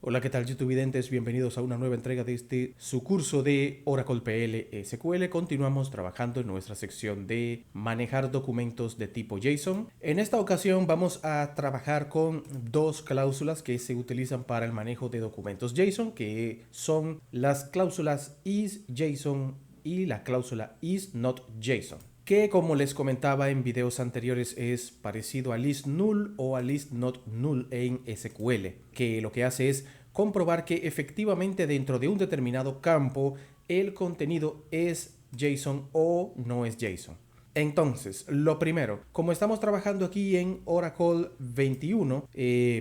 Hola, ¿qué tal YouTubidentes? Bienvenidos a una nueva entrega de su curso de Oracle PL SQL. Continuamos trabajando en nuestra sección de manejar documentos de tipo JSON. En esta ocasión vamos a trabajar con dos cláusulas que se utilizan para el manejo de documentos JSON, que son las cláusulas isJSON y la cláusula isNotJSON, que como les comentaba en videos anteriores es parecido a list null o a list not null en SQL, que lo que hace es comprobar que efectivamente dentro de un determinado campo el contenido es JSON o no es JSON. Entonces, lo primero, como estamos trabajando aquí en Oracle 21,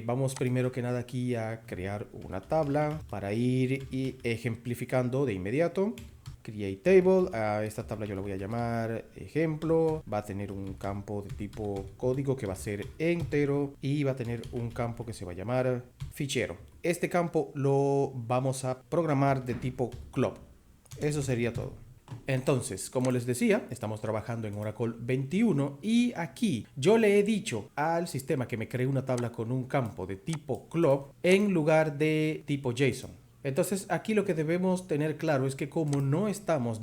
vamos primero que nada aquí a crear una tabla para ir ejemplificando de inmediato. Create table, a esta tabla yo la voy a llamar ejemplo, va a tener un campo de tipo código que va a ser entero y va a tener un campo que se va a llamar fichero. Este campo lo vamos a programar de tipo club. Eso sería todo. Entonces, como les decía, estamos trabajando en Oracle 21 y aquí yo le he dicho al sistema que me cree una tabla con un campo de tipo club en lugar de tipo JSON. Entonces aquí lo que debemos tener claro es que como no estamos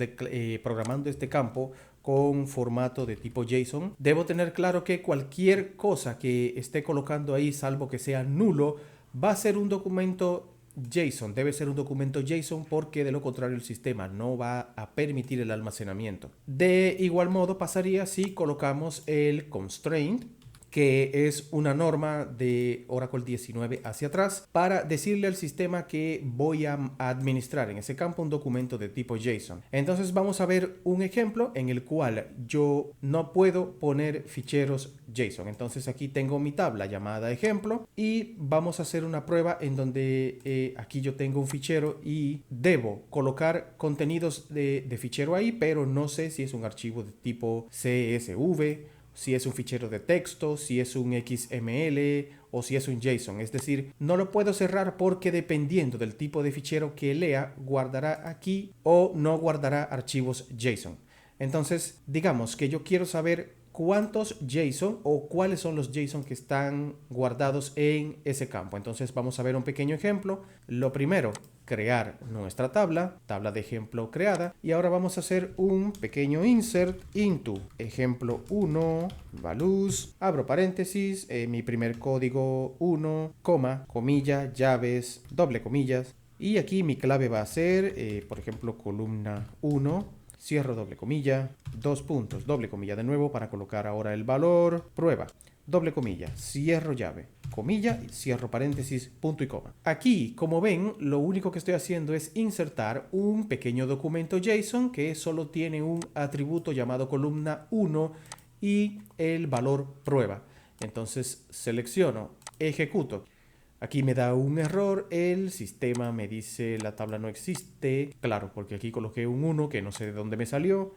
programando este campo con formato de tipo JSON, debo tener claro que cualquier cosa que esté colocando ahí, salvo que sea nulo, va a ser un documento JSON, debe ser un documento JSON porque de lo contrario el sistema no va a permitir el almacenamiento. De igual modo pasaría si colocamos el constraint, que es una norma de Oracle 19 hacia atrás, para decirle al sistema que voy a administrar en ese campo un documento de tipo JSON. Entonces vamos a ver un ejemplo en el cual yo no puedo poner ficheros JSON. Entonces aquí tengo mi tabla llamada ejemplo y vamos a hacer una prueba en donde aquí yo tengo un fichero y debo colocar contenidos de fichero ahí, pero no sé si es un archivo de tipo CSV, si es un fichero de texto, si es un XML o si es un JSON. Es decir, no lo puedo cerrar porque dependiendo del tipo de fichero que lea, guardará aquí o no guardará archivos JSON. Entonces, digamos que yo quiero saber cuántos JSON o cuáles son los JSON que están guardados en ese campo. Entonces vamos a ver un pequeño ejemplo. Lo primero, crear nuestra tabla de ejemplo creada, y ahora vamos a hacer un pequeño insert into ejemplo 1 values, abro paréntesis, mi primer código 1, coma, comilla, llaves, doble comillas, y aquí mi clave va a ser por ejemplo columna 1, cierro doble comilla, dos puntos, doble comilla de nuevo para colocar ahora el valor, prueba, doble comilla, cierro llave, comilla, cierro paréntesis, punto y coma. Aquí, como ven, lo único que estoy haciendo es insertar un pequeño documento JSON que solo tiene un atributo llamado columna 1 y el valor prueba. Entonces selecciono, ejecuto. Aquí me da un error, el sistema me dice la tabla no existe. Claro, porque aquí coloqué un 1 que no sé de dónde me salió.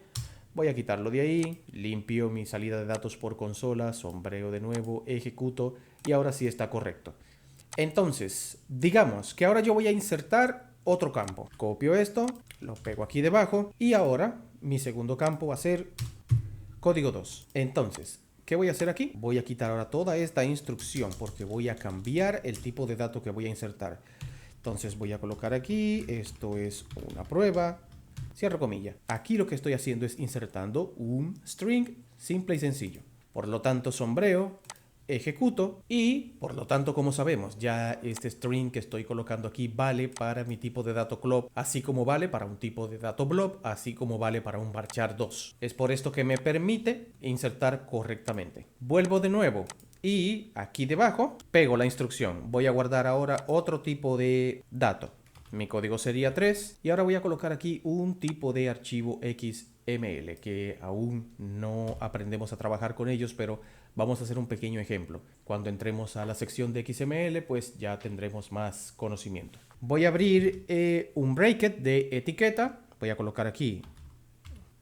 Voy a quitarlo de ahí, limpio mi salida de datos por consola, sombreo de nuevo, ejecuto y ahora sí está correcto. Entonces, digamos que ahora yo voy a insertar otro campo. Copio esto, lo pego aquí debajo y ahora mi segundo campo va a ser código 2. Entonces, ¿qué voy a hacer aquí? Voy a quitar ahora toda esta instrucción porque voy a cambiar el tipo de dato que voy a insertar. Entonces voy a colocar aquí, esto es una prueba, cierro comilla. Aquí lo que estoy haciendo es insertando un string simple y sencillo. Por lo tanto, sombreo, ejecuto y, por lo tanto, como sabemos, ya este string que estoy colocando aquí vale para mi tipo de dato club, así como vale para un tipo de dato blob, así como vale para un varchar 2. Es por esto que me permite insertar correctamente. Vuelvo de nuevo y aquí debajo pego la instrucción. Voy a guardar ahora otro tipo de dato. Mi código sería 3 y ahora voy a colocar aquí un tipo de archivo XML que aún no aprendemos a trabajar con ellos, pero vamos a hacer un pequeño ejemplo. Cuando entremos a la sección de XML, pues ya tendremos más conocimiento. Voy a abrir un bracket de etiqueta. Voy a colocar aquí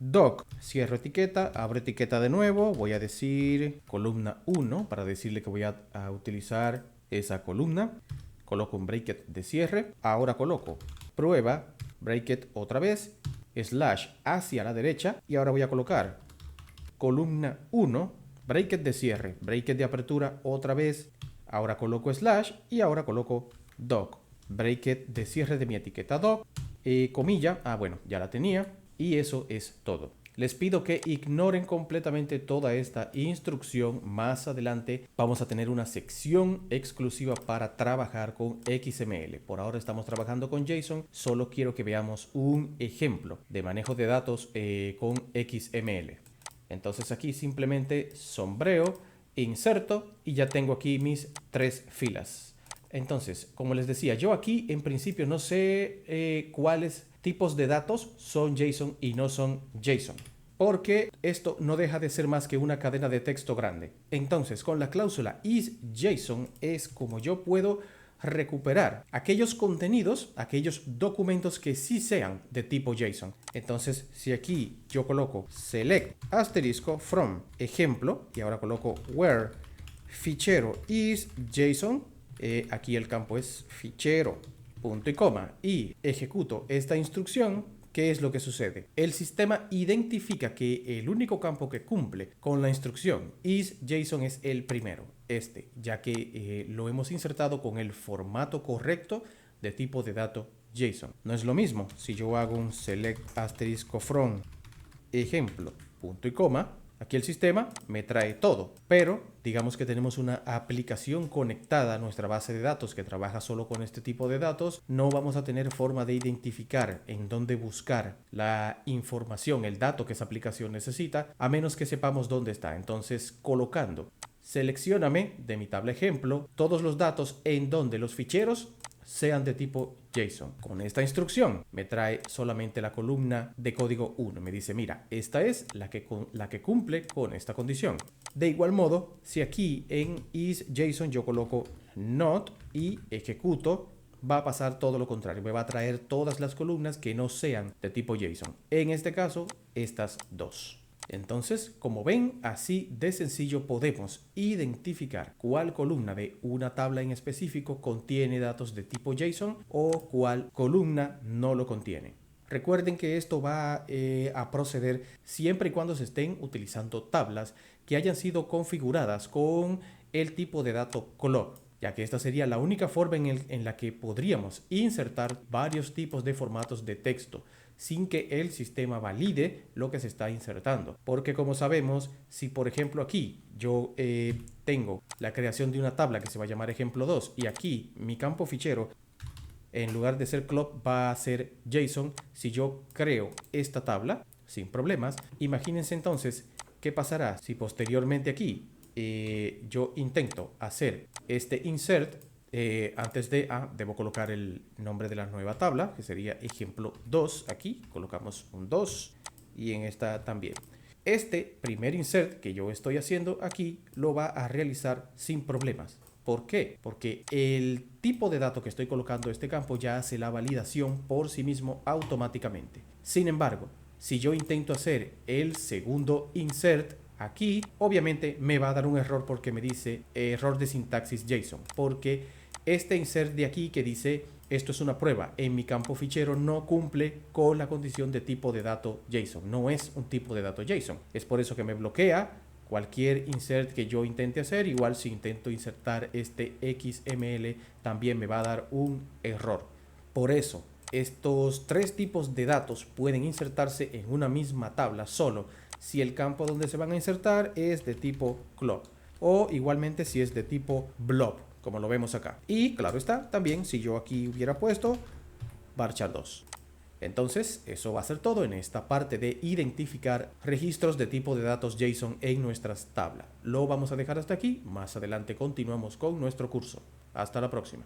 doc, cierro etiqueta, abro etiqueta de nuevo, voy a decir columna 1 para decirle que voy a utilizar esa columna. Coloco un bracket de cierre, ahora coloco prueba, bracket otra vez, slash hacia la derecha y ahora voy a colocar columna 1, bracket de cierre, bracket de apertura otra vez, ahora coloco slash y ahora coloco doc. bracket de cierre de mi etiqueta doc, comilla, bueno, ya la tenía, y eso es todo. Les pido que ignoren completamente toda esta instrucción. Más adelante vamos a tener una sección exclusiva para trabajar con XML. Por ahora estamos trabajando con JSON. Solo quiero que veamos un ejemplo de manejo de datos con XML. Entonces aquí simplemente sombreo, inserto y ya tengo aquí mis 3 filas. Entonces, como les decía, yo aquí en principio no sé cuáles tipos de datos son JSON y no son JSON, porque esto no deja de ser más que una cadena de texto grande. Entonces, con la cláusula isJSON es como yo puedo recuperar aquellos contenidos, aquellos documentos que sí sean de tipo JSON. Entonces, si aquí yo coloco select asterisco from ejemplo y ahora coloco where fichero is JSON, aquí el campo es fichero, punto y coma, y ejecuto esta instrucción, ¿qué es lo que sucede? El sistema identifica que el único campo que cumple con la instrucción isJSON es el primero, ya que lo hemos insertado con el formato correcto de tipo de dato JSON. No es lo mismo si yo hago un select asterisco from ejemplo, punto y coma. Aquí el sistema me trae todo, pero digamos que tenemos una aplicación conectada a nuestra base de datos que trabaja solo con este tipo de datos. No vamos a tener forma de identificar en dónde buscar la información, el dato que esa aplicación necesita, a menos que sepamos dónde está. Entonces, colocando seleccióname de mi tabla ejemplo todos los datos en donde los ficheros sean de tipo JSON. Con esta instrucción me trae solamente la columna de código 1. Me dice, mira, esta es la que cumple con esta condición. De igual modo, si aquí en isJSON yo coloco not y ejecuto, va a pasar todo lo contrario. Me va a traer todas las columnas que no sean de tipo JSON. En este caso, estas dos. Entonces, como ven, así de sencillo podemos identificar cuál columna de una tabla en específico contiene datos de tipo JSON o cuál columna no lo contiene. Recuerden que esto va a proceder siempre y cuando se estén utilizando tablas que hayan sido configuradas con el tipo de dato CLOB, ya que esta sería la única forma en la que podríamos insertar varios tipos de formatos de texto sin que el sistema valide lo que se está insertando. Porque como sabemos, si por ejemplo aquí yo tengo la creación de una tabla que se va a llamar ejemplo 2 y aquí mi campo fichero en lugar de ser CLOB va a ser JSON, si yo creo esta tabla sin problemas, imagínense entonces qué pasará si posteriormente aquí yo intento hacer este insert. Antes de debo colocar el nombre de la nueva tabla, que sería ejemplo 2. Aquí colocamos un 2 y en esta también. Este primer insert que yo estoy haciendo aquí lo va a realizar sin problemas. ¿Por qué? Porque el tipo de dato que estoy colocando este campo ya hace la validación por sí mismo automáticamente. Sin embargo, si yo intento hacer el segundo insert aquí, obviamente me va a dar un error porque me dice error de sintaxis JSON, porque este insert de aquí que dice esto es una prueba en mi campo fichero no cumple con la condición de tipo de dato JSON, no es un tipo de dato JSON. Es por eso que me bloquea cualquier insert que yo intente hacer. Igual si intento insertar este XML también me va a dar un error. Por eso estos 3 tipos de datos pueden insertarse en una misma tabla solo si el campo donde se van a insertar es de tipo CLOB o igualmente si es de tipo blob, como lo vemos acá. Y claro está, también si yo aquí hubiera puesto varchar 2. Entonces, eso va a ser todo en esta parte de identificar registros de tipo de datos JSON en nuestras tablas. Lo vamos a dejar hasta aquí. Más adelante continuamos con nuestro curso. Hasta la próxima.